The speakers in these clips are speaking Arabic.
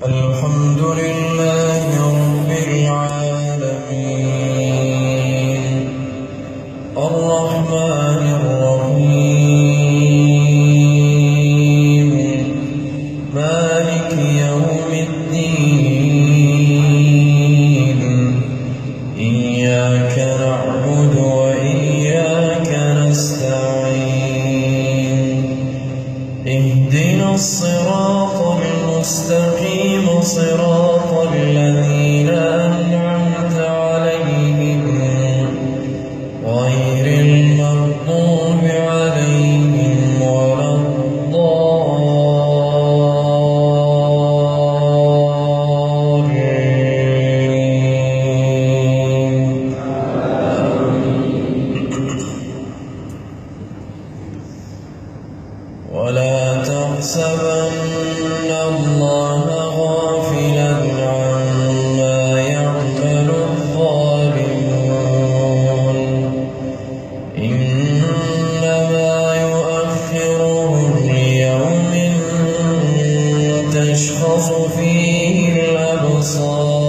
الحمد لله رب العالمين الرحمن الرحيم مالك يوم الدين إياك نعبد وإياك نستعين اهدنا الصراط المستقيم صراط الذين أنعمت عليهم غير المغضوب عليهم ولا الضالين. ولا تحسبن الله غافلا عما يعمل الظالمون إنما يؤخرهم ليوم تشخص فيه الأبصار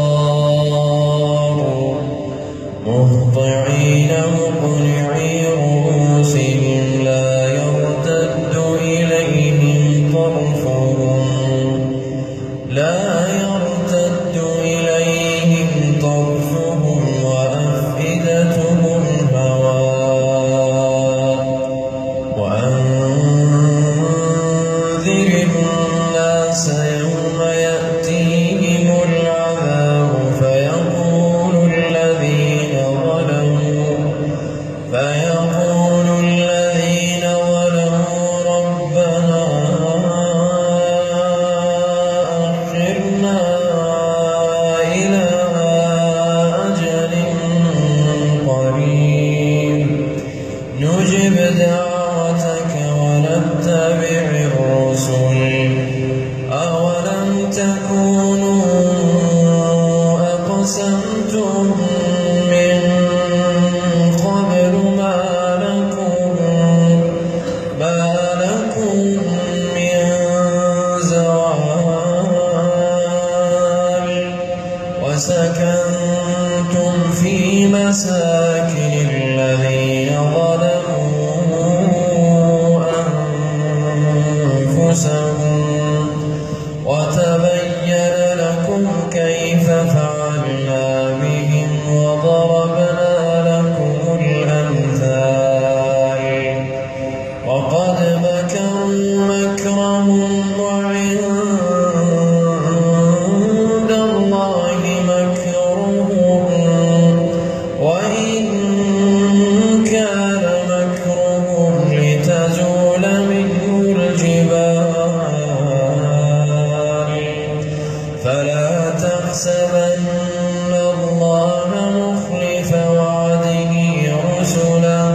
مهطعين مقنعي رؤوسهم لا يرتد إليهم طرفهم وأفئدتهم هواء وأنذر الناس يوم يأتيهم العذاب فيقول الذين ظلموا ربنا أخرنا إلى أجل قريب نجب دعوتك ونتبع الرسل أولم تكونوا أقسمتم من قبل ما لكم من زوال وسكنتم في مساكن الذين ظلموا أنفسهم وتبين لكم كيف فعلنا بهم وضربنا لكم الأمثال وقد مكروا مكرهم وعند الله مكرهم وإن كان مكرهم لتزول منه الجبال فلا تحسبن الله مخلف وعده رسله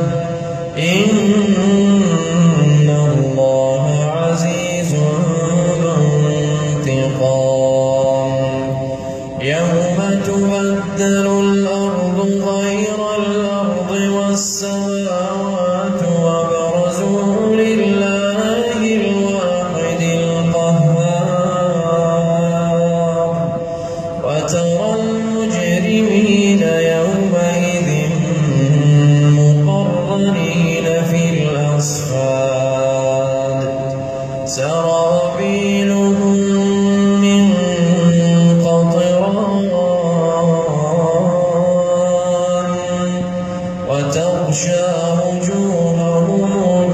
إن الله عزيز ذو انتقام يوم تبدل الأرض غير الأرض والسماوات وبرزوا لله الواحد القهار وترى المجرمين يومئذ مقرنين في الأصفاد سرابيلهم من قطران وتغشى وجوههم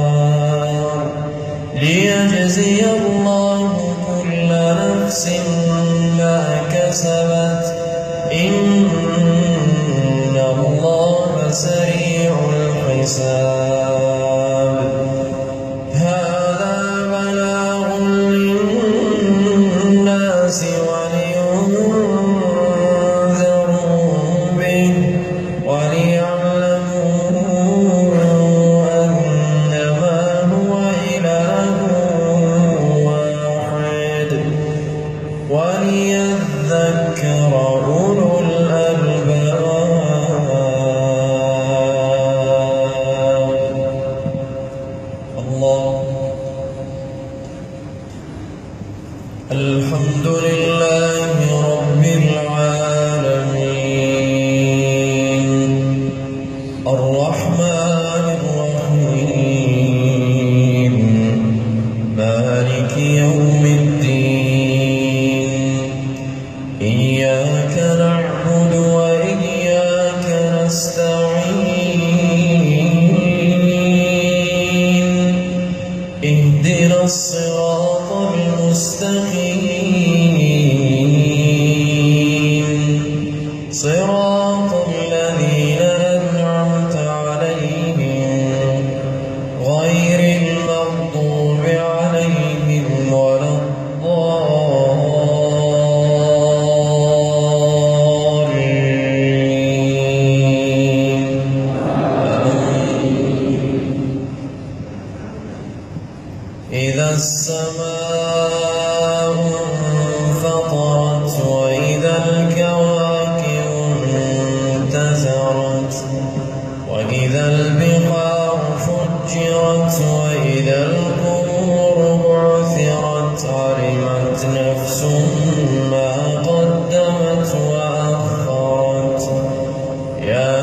النار ليجزي الله كل نفس ما كسبت إن الله سريع الحساب هذا بلاغ للناس ولينذروا به وليعلموا أنما هو إله واحد وليذكر أولو الألباب الحمد لله رب العالمين الرحمن الرحيم مالك يوم الدين إياك نعبد وإياك نستعين اهدنا الصراط المستقيم صراط الذين أنعمت عليهم غير المغضوب عليهم ولا الضالين إذا السماء انفطرت وإذا الكواكب انتثرت وإذا البحار فجرت وإذا القبور بعثرت علمت نفس ما قدمت وأخرت يا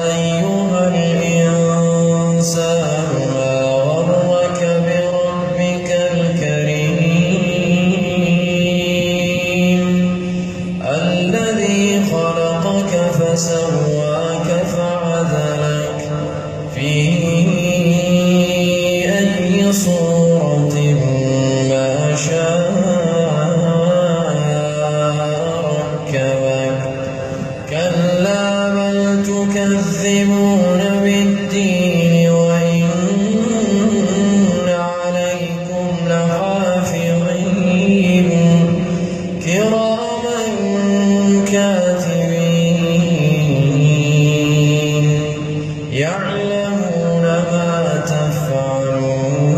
أيها الإنسان ما غرك بربك الكريم الذي خلقك فسواك فعدلك في أي صورة ما شاء ركبك كلا بل تكذبون بالدين وإن عليكم لحافظين كراما كاتبين يعلمون ما تفعلون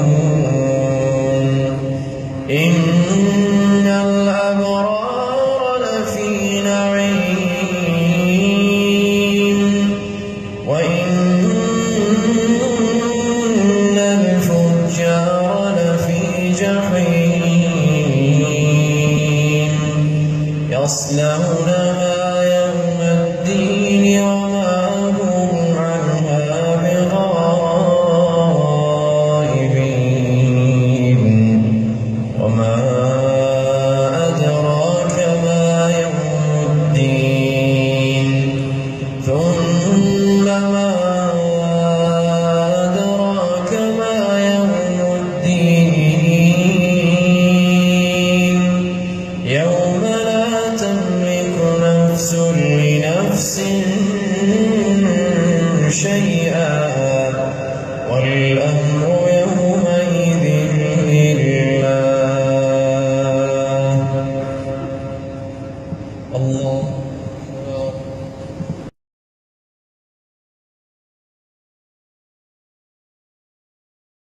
إن الأبرار لفي نعيم وإن الفجار لفي جحيم يصلون